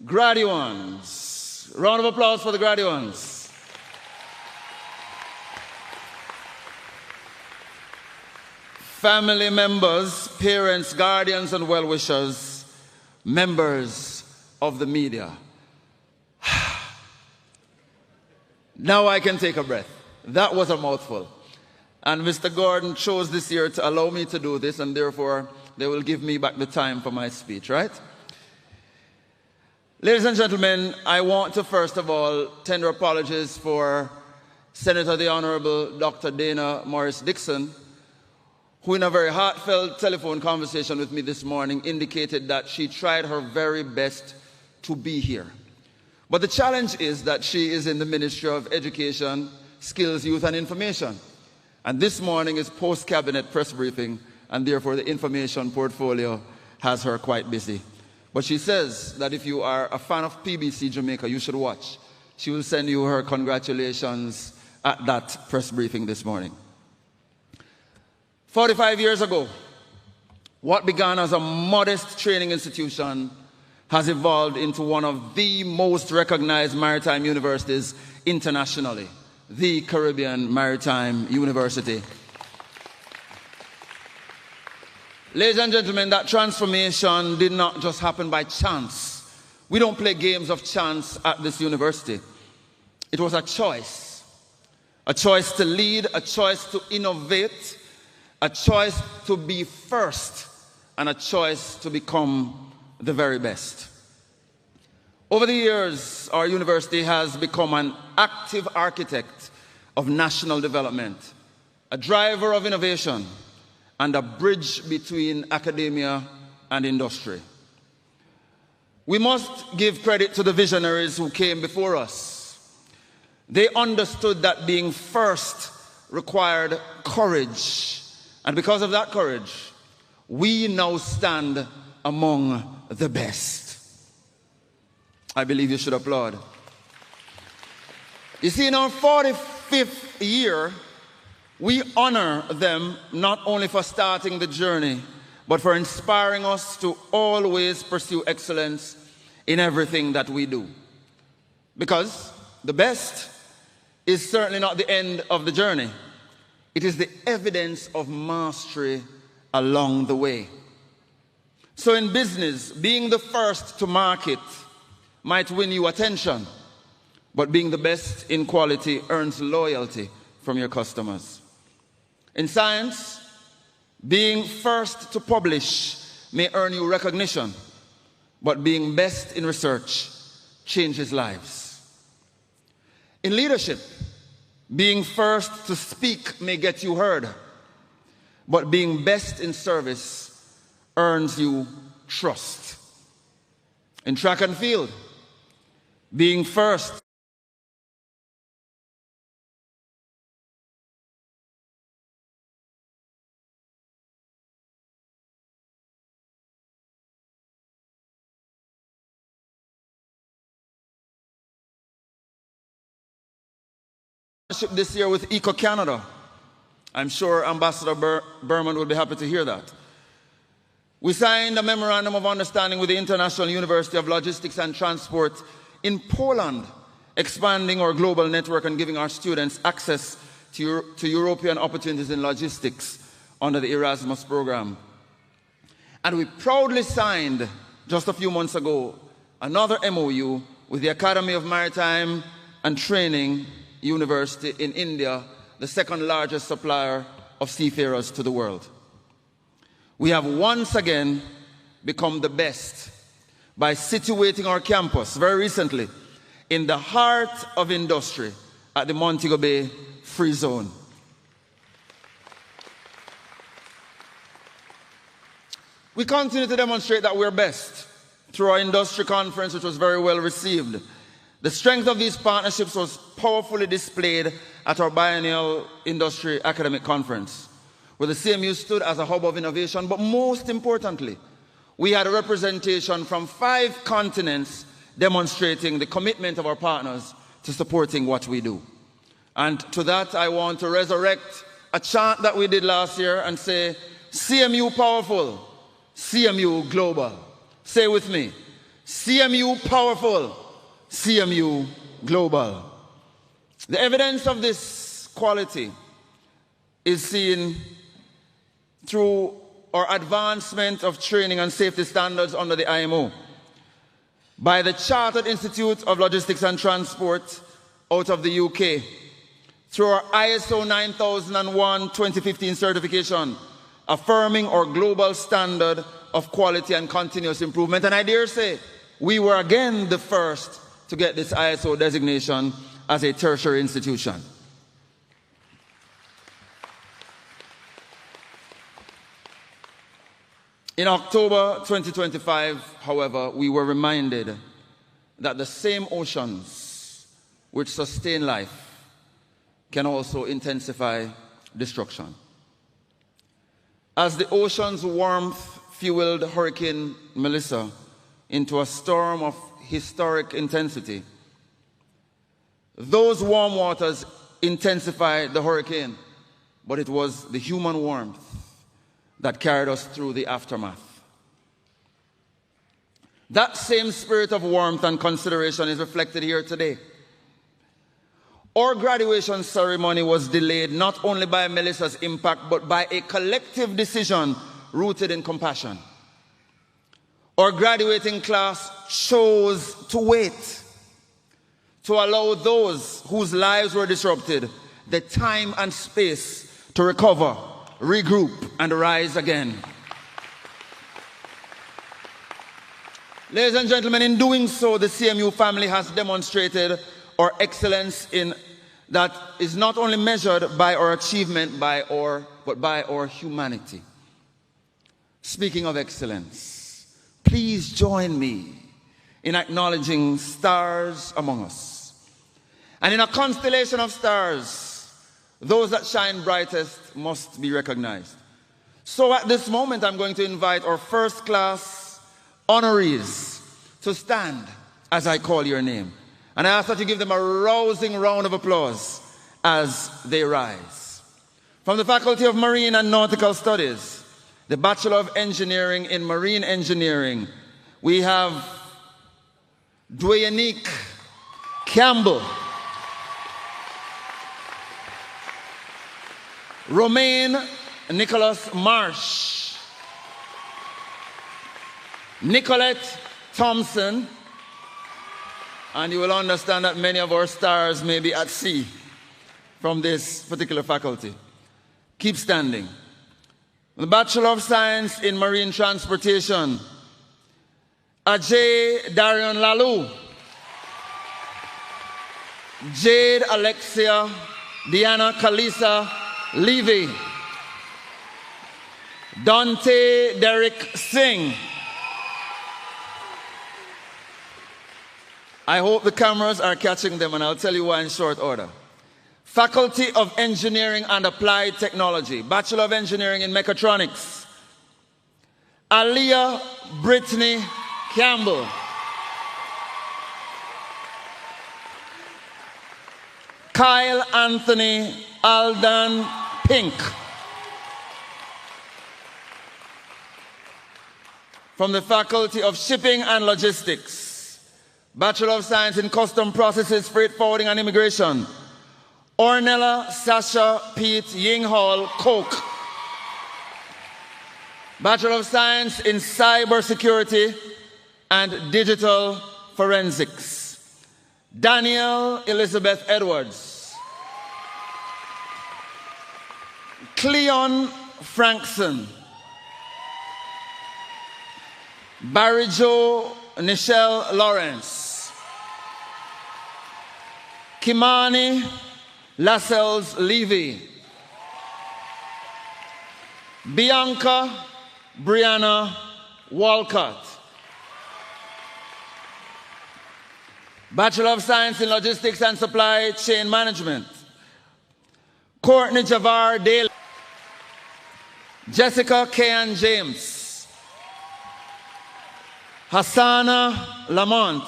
Graduands. Round of applause for the graduands. Family members, parents, guardians, and well-wishers, members of the media. Now I can take a breath. That was a mouthful. And Mr. Gordon chose this year to allow me to do this, and therefore they will give me back the time for my speech, right? Ladies and gentlemen, I want to first of all tender apologies for Senator the Honorable Dr. Dana Morris Dixon, who in a very heartfelt telephone conversation with me this morning indicated that she tried her very best to be here. But the challenge is that she is in the Ministry of Education, Skills, Youth and Information. And this morning is post-cabinet press briefing, and therefore the information portfolio has her quite busy. But she says that if you are a fan of PBC Jamaica, you should watch. She will send you her congratulations at that press briefing this morning. 45 years ago, what began as a modest training institution has evolved into one of the most recognized maritime universities internationally, the Caribbean Maritime University. Ladies and gentlemen, that transformation did not just happen by chance. We don't play games of chance at this university. It was a choice to lead, a choice to innovate, a choice to be first, and a choice to become the very best. Over the years, our university has become an active architect of national development, a driver of innovation, and a bridge between academia and industry. We must give credit to the visionaries who came before us. They understood that being first required courage, and because of that courage, we now stand among the best. I believe you should applaud. You see, in our 45th year, we honor them not only for starting the journey, but for inspiring us to always pursue excellence in everything that we do. Because the best is certainly not the end of the journey. It is the evidence of mastery along the way. So in business, being the first to market might win you attention, but being the best in quality earns loyalty from your customers. In science, being first to publish may earn you recognition, but being best in research changes lives. In leadership, being first to speak may get you heard, but being best in service earns you trust. In track and field, being first this year with Eco Canada. I'm sure Ambassador Berman will be happy to hear that. We signed a memorandum of understanding with the International University of Logistics and Transport in Poland, expanding our global network and giving our students access to European opportunities in logistics under the Erasmus program. And we proudly signed, just a few months ago, another MOU with the Academy of Maritime and Training University in India, the second largest supplier of seafarers to the world. We have once again become the best by situating our campus very recently in the heart of industry at the Montego Bay Free Zone. We continue to demonstrate that we're best through our industry conference, which was very well received. The strength of these partnerships was powerfully displayed at our biennial industry academic conference, where the CMU stood as a hub of innovation, but most importantly, we had a representation from 5 continents demonstrating the commitment of our partners to supporting what we do. And to that, I want to resurrect a chant that we did last year and say, CMU powerful, CMU global. Say with me, CMU powerful, CMU global. The evidence of this quality is seen through our advancement of training and safety standards under the IMO by the Chartered Institute of Logistics and Transport out of the UK, through our ISO 9001-2015 certification, affirming our global standard of quality and continuous improvement. And I dare say, we were again the first to get this ISO designation as a tertiary institution. In October 2025, however, we were reminded that the same oceans which sustain life can also intensify destruction. As the ocean's warmth fueled Hurricane Melissa into a storm of historic intensity, those warm waters intensified the hurricane, but it was the human warmth that carried us through the aftermath. That same spirit of warmth and consideration is reflected here today. Our graduation ceremony was delayed not only by Melissa's impact, but by a collective decision rooted in compassion. Our graduating class chose to wait, to allow those whose lives were disrupted the time and space to recover, regroup, and rise again. Ladies and gentlemen, in doing so, the CMU family has demonstrated our excellence in that is not only measured by our achievement, but by our humanity. Speaking of excellence, please join me in acknowledging stars among us. And in a constellation of stars, those that shine brightest must be recognized. So at this moment, I'm going to invite our first class honorees to stand as I call your name. And I ask that you give them a rousing round of applause as they rise. From the Faculty of Marine and Nautical Studies, the Bachelor of Engineering in Marine Engineering, we have Dwayne Campbell, Romaine Nicholas Marsh, Nicolette Thompson, and you will understand that many of our stars may be at sea from this particular faculty. Keep standing. The Bachelor of Science in Marine Transportation, Ajay Darion Lalu, Jade Alexia Diana Kalisa Levy, Dante Derek Singh. I hope the cameras are catching them, and I'll tell you why in short order. Faculty of Engineering and Applied Technology, Bachelor of Engineering in Mechatronics, Aliyah Brittany Campbell. Kyle Anthony Aldan Pink. From the Faculty of Shipping and Logistics, Bachelor of Science in Custom Processes, Freight Forwarding and Immigration, Ornella Sasha Pete Ying Hall Koch. Bachelor of Science in Cybersecurity and Digital Forensics, Danielle Elizabeth Edwards. Cleon Frankson. Barry Jo Nichelle Lawrence. Kimani Lascelles Levy. Bianca Brianna Walcott. Bachelor of Science in Logistics and Supply Chain Management, Courtney Javar Daly. Jessica Kayan James. Hassana Lamont.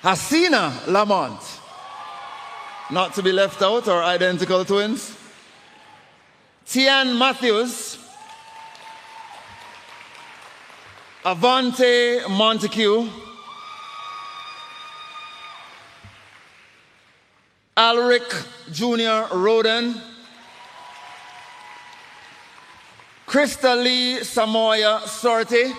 Hasina Lamont. Not to be left out, or identical twins. Tian Matthews. Avante Montague, Alric Jr. Roden, Krista Lee Samoya Sorty,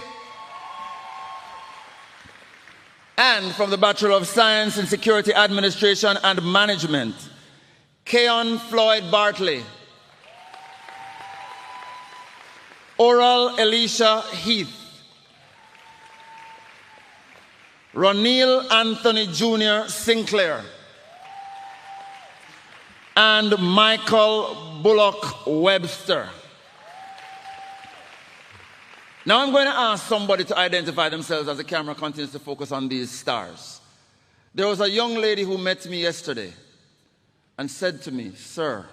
and from the Bachelor of Science in Security Administration and Management, Keon Floyd Bartley, Oral Elisha Heath, Ronil Anthony Jr. Sinclair, and Michael Bullock Webster. Now I'm going to ask somebody to identify themselves as the camera continues to focus on these stars. There was a young lady who met me yesterday and said to me, "Sir,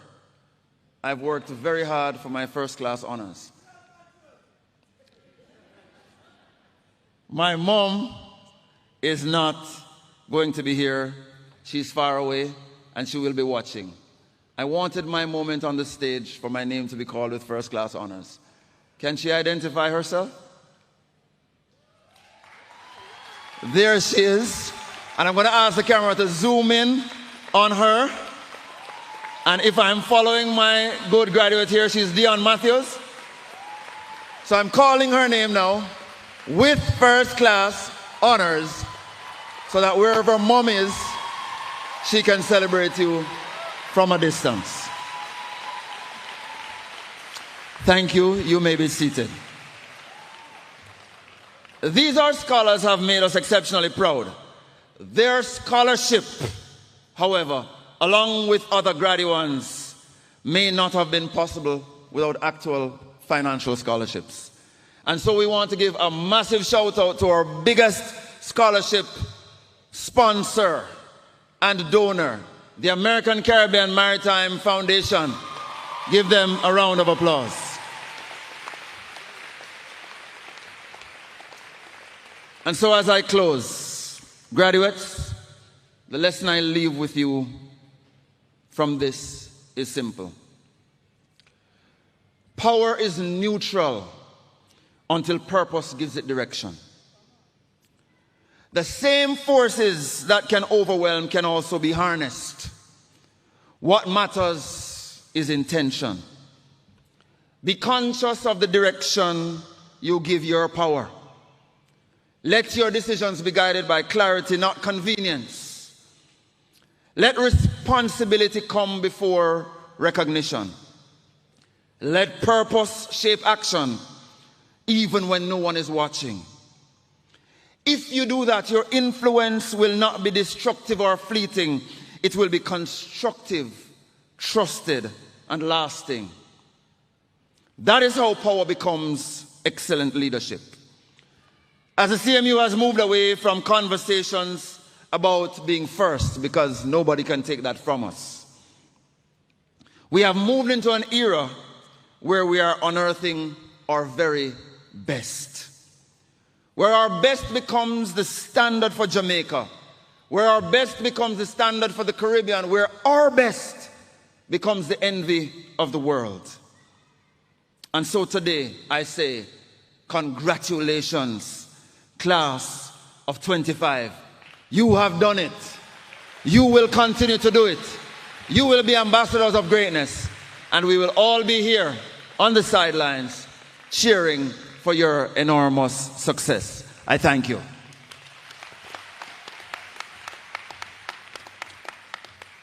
I've worked very hard for my first class honors. My mom is not going to be here. She's far away and she will be watching. I wanted my moment on the stage for my name to be called with first class honors." Can she identify herself? There she is. And I'm going to ask the camera to zoom in on her. And if I'm following my good graduate here, she's Dion Matthews. So I'm calling her name now with first class honors so that wherever mom is, she can celebrate you from a distance. Thank you. You may be seated. These our scholars have made us exceptionally proud. Their scholarship, however, along with other graduates, may not have been possible without actual financial scholarships. And so we want to give a massive shout out to our biggest scholarship sponsor and donor, the American Caribbean Maritime Foundation. Give them a round of applause. And so as I close, graduates, the lesson I leave with you from this is simple. Power is neutral until purpose gives it direction. The same forces that can overwhelm can also be harnessed. What matters is intention. Be conscious of the direction you give your power. Let your decisions be guided by clarity, not convenience. Let responsibility come before recognition. Let purpose shape action, even when no one is watching. If you do that, your influence will not be destructive or fleeting. It will be constructive, trusted, and lasting. That is how power becomes excellent leadership. As the CMU has moved away from conversations about being first, because nobody can take that from us, we have moved into an era where we are unearthing our very best. Where our best becomes the standard for Jamaica. Where our best becomes the standard for the Caribbean. Where our best becomes the envy of the world. And so today I say, congratulations, class of 25. You have done it. You will continue to do it. You will be ambassadors of greatness. And we will all be here on the sidelines cheering for your enormous success. I thank you.